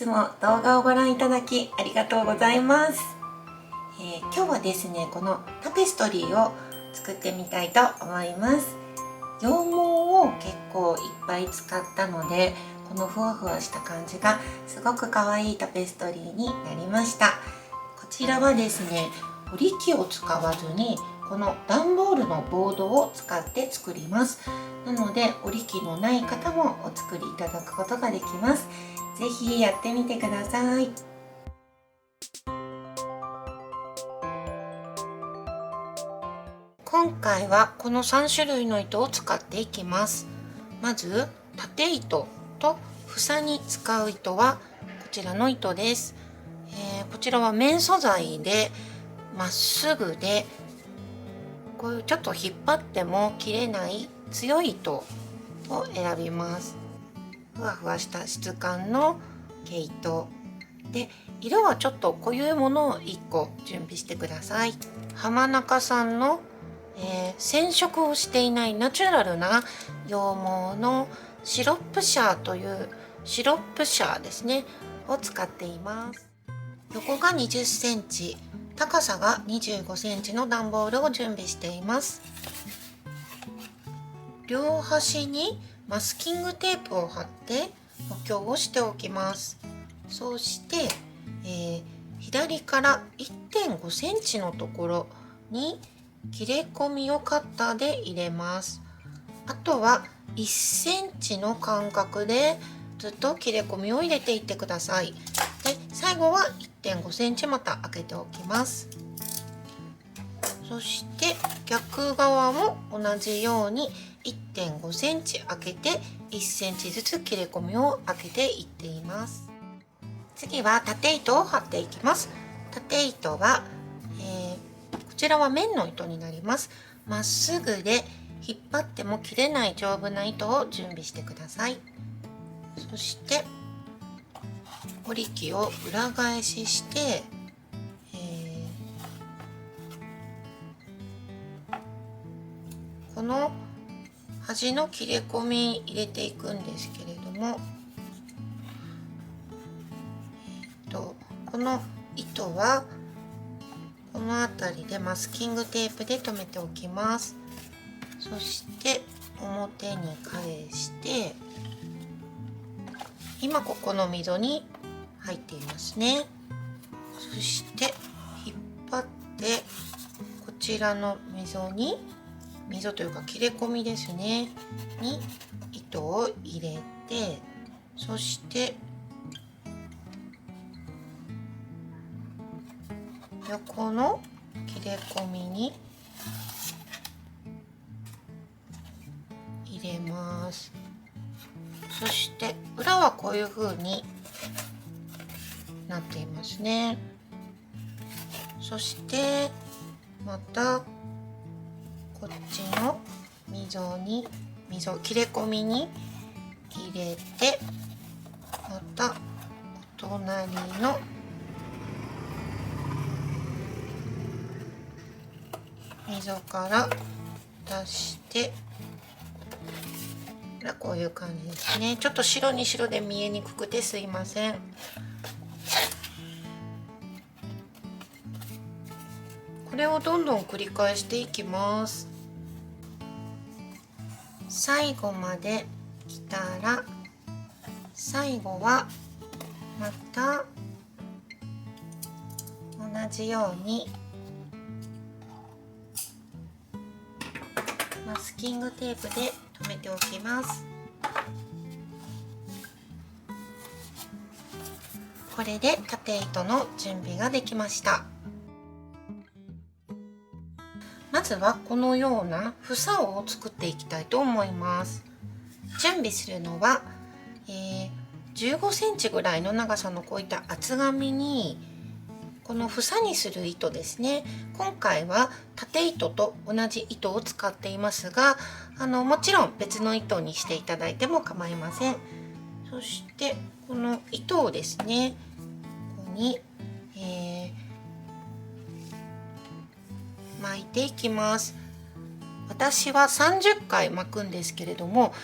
つも動画をご覧いただきありがとうございます。今日はですね、このタペストリーを作ってみたいと思います。羊毛を結構いっぱい使ったので、このふわふわした感じがすごく可愛いタペストリーになりました。こちらはですね、織り機を使わずにこの段ボールのボードを使って作ります。なので織り機のない方もお作りいただくことができます。ぜひやってみてください。今回はこの3種類の糸を使っていきます。まず縦糸と房に使う糸はこちらの糸です。こちらは綿素材でまっすぐで、こういうちょっと引っ張っても切れない強い糸を選びます。ふわふわした質感の毛糸で、色はちょっと濃いものを1個準備してください。浜中さんの、染色をしていないナチュラルな羊毛のシロップシャーというシロップシャーですねを使っています。横が20センチ、高さが25センチの段ボールを準備しています。両端にマスキングテープを貼って補強をしておきます。そうして、左から1.5センチのところに切れ込みをカッターで入れます。あとは1センチの間隔でずっと切れ込みを入れていってください。で、最後は1.5センチまた開けておきます。そして逆側も同じように1.5センチ開けて1センチずつ切れ込みを開けていっています。次は縦糸を張っていきます。縦糸は、こちらは綿の糸になります。まっすぐで引っ張っても切れない丈夫な糸を準備してください。そして織り機を裏返しして、この端の切れ込み入れていくんですけれども、この糸はこの辺りでマスキングテープで留めておきます。そして表に返して、今ここの溝に入っていますね。そして引っ張ってこちらの溝というか切れ込みですねに糸を入れて、そして横の切れ込みに入れます。そして裏はこういう風になっていますね。そしてまたこっちの切れ込みに入れて、またお隣の溝から出して、こういう感じですね。ちょっと白に白で見えにくくてすいません。これをどんどん繰り返していきます。最後まで来たら、最後はまた同じようにマスキングテープで留めておきます。これで縦糸の準備ができました。まずはこのような房を作っていきたいと思います。準備するのは、15センチぐらいの長さのこういった厚紙に、この房にする糸ですね。今回は縦糸と同じ糸を使っていますが、もちろん別の糸にしていただいても構いません。そしてこの糸をですね、ここに、巻いていきます。私は30回巻くんですけれども、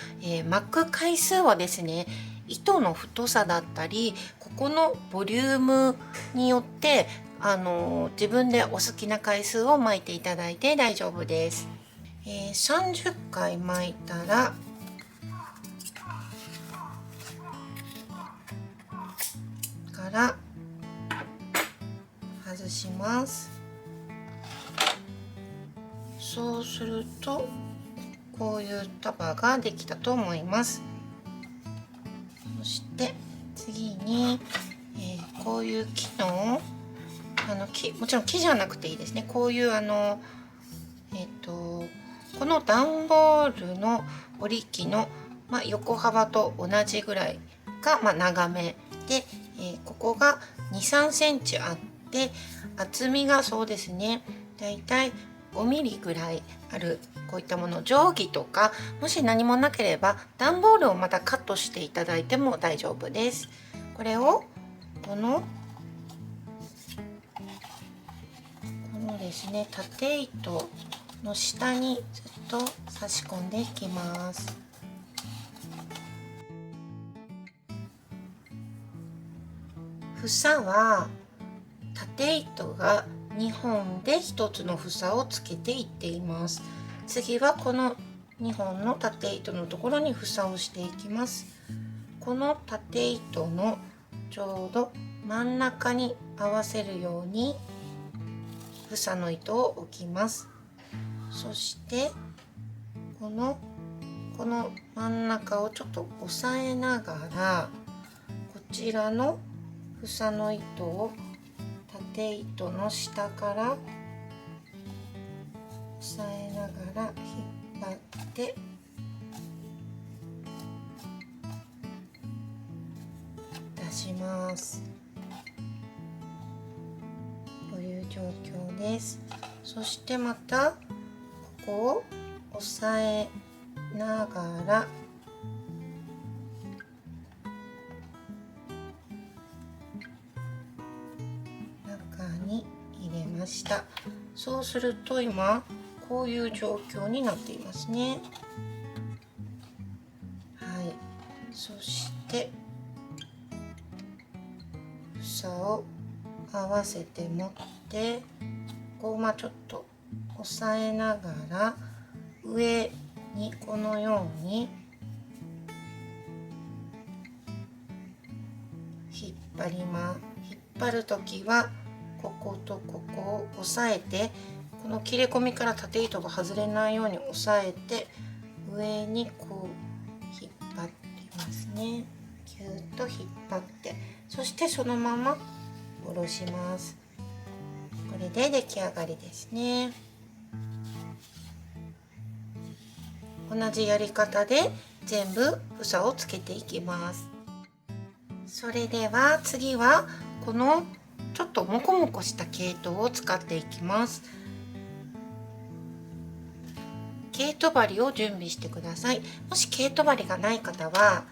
巻く回数はですね、糸の太さだったりここのボリュームによって自分でお好きな回数を巻いていただいて大丈夫です。30回巻いたらから外します。そうするとこういう束ができたと思います。そして次に、こういう木のもちろん木じゃなくていいですね。こういうこの段ボールの織り機の、横幅と同じぐらいが、長めで、ここが2、3センチあって厚みがそうですね、だいたい5ミリぐらいあるこういったもの、定規とかもし何もなければ段ボールをまたカットしていただいても大丈夫です。これをこのですね、縦糸の下にずっと差し込んでいきます。房は縦糸が2本で1つの房をつけていっています。次はこの2本の縦糸のところに房をしていきます。この縦糸のちょうど真ん中に合わせるように房の糸を置きます。そしてこの真ん中をちょっと押さえながらこちらの房の糸を縦糸の下から押さえながら引っ張って出します。こういう状況です。そしてまたここを押さえながら中に入れました。そうすると今こういう状況になっていますね。はい、そして房を合わせて持ってこうちょっと押さえながら上にこのように引っ張ります。引っ張るときはこことここを押さえてこの切れ込みから縦糸が外れないように押さえて上にこう引っ張ってますね。ぎゅっと引っ張ってそしてそのまま下ろします。これで出来上がりですね。同じやり方で全部房をつけていきます。それでは次はこのちょっとモコモコした毛糸を使っていきます。毛糸針を準備してください。もし毛糸針がない方は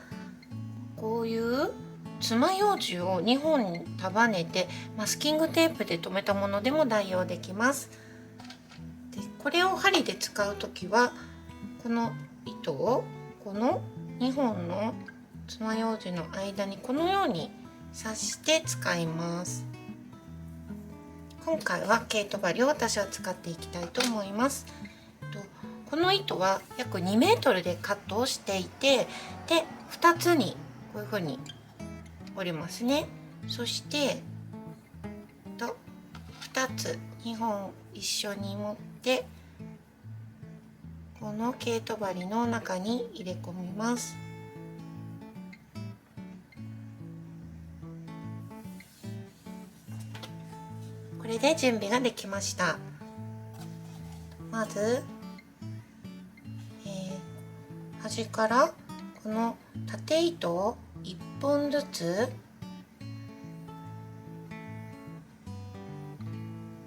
こういう爪楊枝を2本束ねてマスキングテープで留めたものでも代用できます。でこれを針で使うときはこの糸をこの2本の爪楊枝の間にこのように刺して使います。今回は毛糸針を私は使っていきたいと思います。この糸は約2メートルでカットをしていてで2つにこういうふうに折りますね。そして2つ2本一緒に持ってこの毛糸針の中に入れ込みます。これで準備ができました。まず、端からこの縦糸を1本ずつ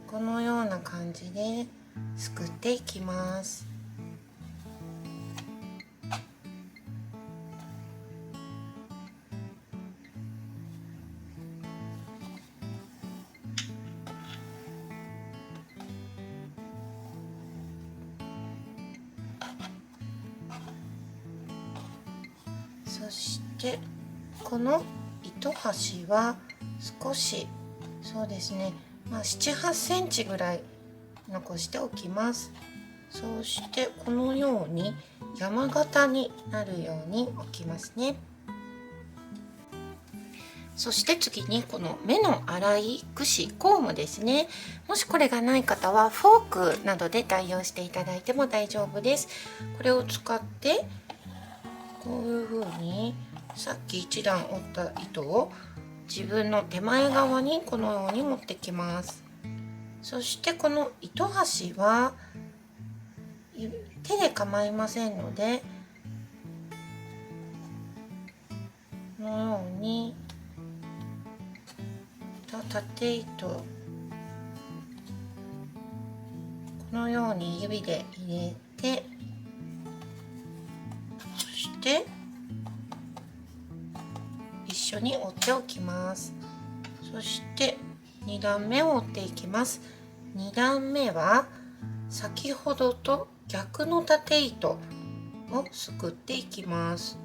このような感じですくっていきます。そしてこの糸端は少しそうですね、7、8センチぐらい残しておきます。そしてこのように山形になるように置きますね。そして次にこの目の粗い櫛コームですね。もしこれがない方はフォークなどで代用していただいても大丈夫です。これを使ってこういう風にさっき一段折った糸を自分の手前側にこのように持ってきます。そしてこの糸端は手で構いませんので、このように縦糸このように指で入れて、そして一緒に折っておきます。そして2段目を折っていきます。2段目は先ほどと逆の縦糸をすくっていきます。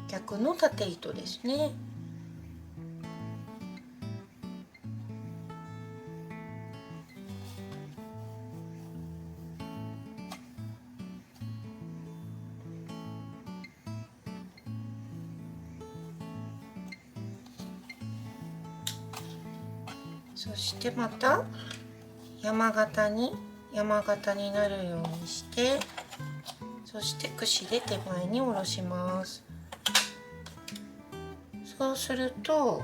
逆の縦糸ですね。そしてまた山形になるようにして、そして櫛で手前に下ろします。そうすると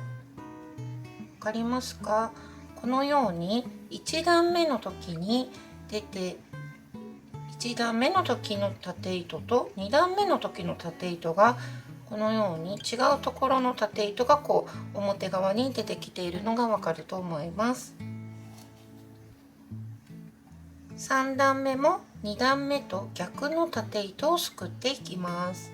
分かりますか？このように1段目の時に出て、1段目の時の縦糸と2段目の時の縦糸がこのように違うところの縦糸がこう表側に出てきているのがわかると思います。3段目も2段目と逆の縦糸をすくっていきます。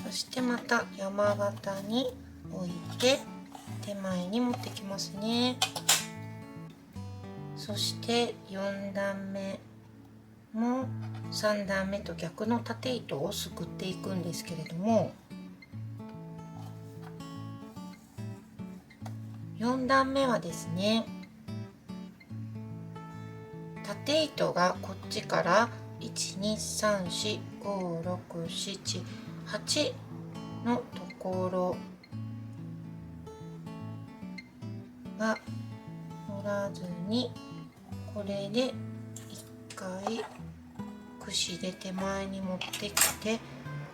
そしてまた山形に置いて手前に持ってきますね。そして4段目も3段目と逆の縦糸をすくっていくんですけれども、4段目はですね、縦糸がこっちから123456788のところが乗らずに、これで1回櫛で手前に持ってきて、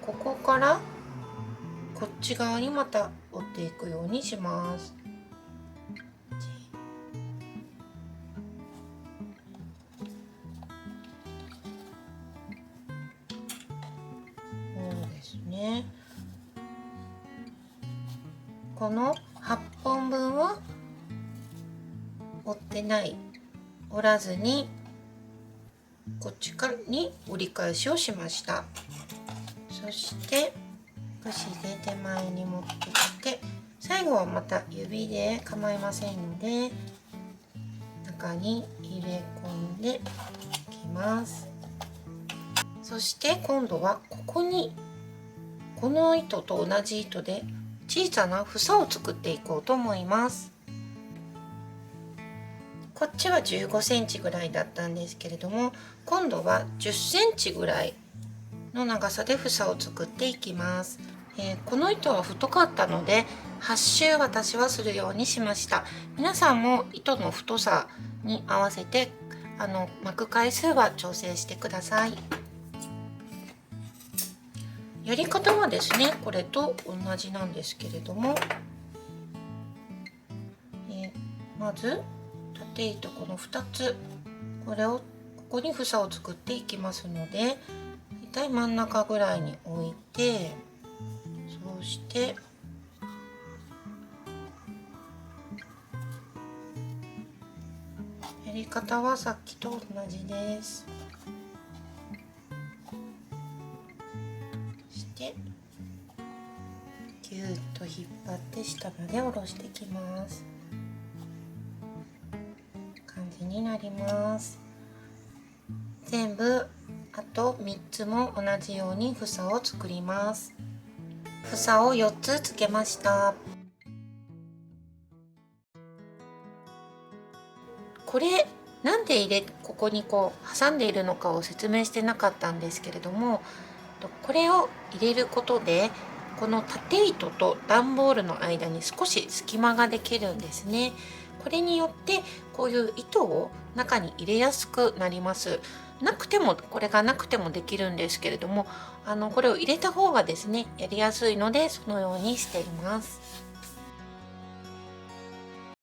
ここからこっち側にまた折っていくようにします。そうですね。この8本分は折ってない、折らずにこっちからに折り返しをしました。そして櫛で手前に持ってきて、最後はまた指で構いませんので中に入れ込んでいきます。そして今度はここにこの糸と同じ糸で小さな房を作っていこうと思います。こっちは15センチぐらいだったんですけれども、今度は10センチぐらいの長さで房を作っていきます。この糸は太かったので8周私はするようにしました。皆さんも糸の太さに合わせて巻く回数は調整してください。やり方はですね、これと同じなんですけれども、まず縦糸この2つ、これをここに房を作っていきますので、大体真ん中ぐらいに置いて、そうしてやり方はさっきと同じです。してギューッと引っ張ってじ下まで下ろしていきます。感じになります。全部あと3つも同じように房を作ります。房を4つつけました。これなんでここにこう挟んでいるのかを説明してなかったんですけれども、これを入れることでこの縦糸と段ボールの間に少し隙間ができるんですね。これによってこういう糸を中に入れやすくなります。これがなくてもできるんですけれども、これを入れた方がですねやりやすいのでそのようにしています。